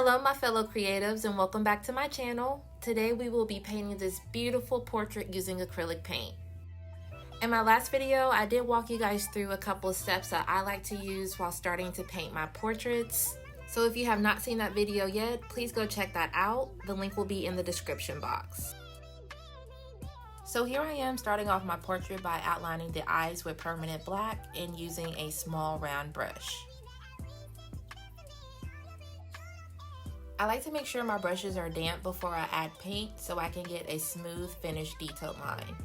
Hello my fellow creatives and welcome back to my channel. Today we will be painting this beautiful portrait using acrylic paint. In my last video, I did walk you guys through a couple of steps that I like to use while starting to paint my portraits. So if you have not seen that video yet, please go check that out. The link will be in the description box. So here I am starting off my portrait by outlining the eyes with permanent black and using a small round brush. I like to make sure my brushes are damp before I add paint so I can get a smooth finished detailed line.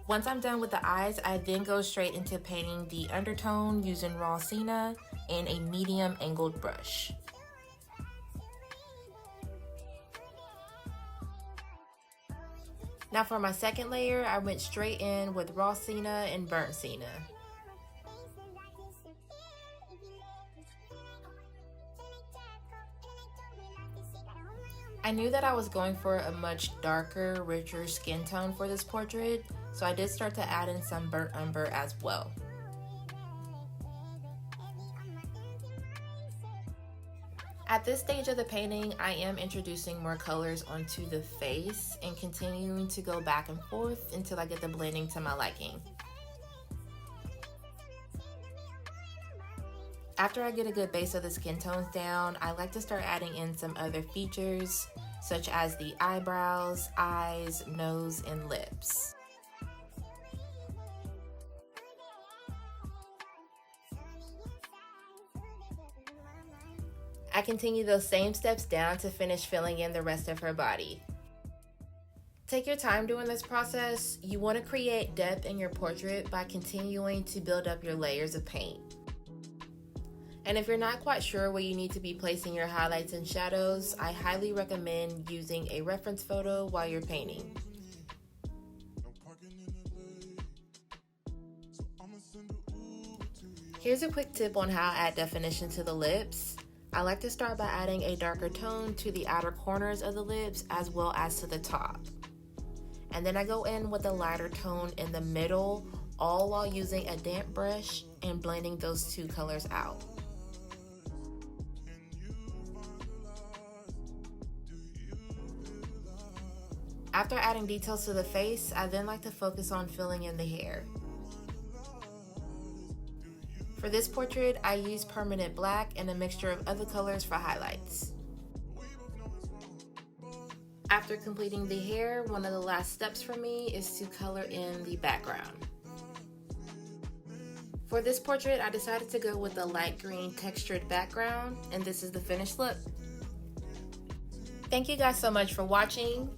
Once I'm done with the eyes, I then go straight into painting the undertone using raw sienna and a medium angled brush. Now for my second layer, I went straight in with raw sienna and burnt sienna. I knew that I was going for a much darker, richer skin tone for this portrait, so I did start to add in some burnt umber as well. At this stage of the painting, I am introducing more colors onto the face and continuing to go back and forth until I get the blending to my liking. After I get a good base of the skin tones down, I like to start adding in some other features, such as the eyebrows, eyes, nose, and lips. I continue those same steps down to finish filling in the rest of her body. Take your time doing this process. You want to create depth in your portrait by continuing to build up your layers of paint. And if you're not quite sure where you need to be placing your highlights and shadows, I highly recommend using a reference photo while you're painting. Here's a quick tip on how to add definition to the lips. I like to start by adding a darker tone to the outer corners of the lips as well as to the top. And then I go in with a lighter tone in the middle, all while using a damp brush and blending those two colors out. After adding details to the face, I then like to focus on filling in the hair. For this portrait, I use permanent black and a mixture of other colors for highlights. After completing the hair, one of the last steps for me is to color in the background. For this portrait, I decided to go with a light green textured background, and this is the finished look. Thank you guys so much for watching.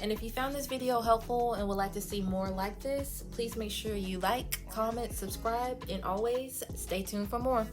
And if you found this video helpful and would like to see more like this, please make sure you like, comment, subscribe, and always stay tuned for more.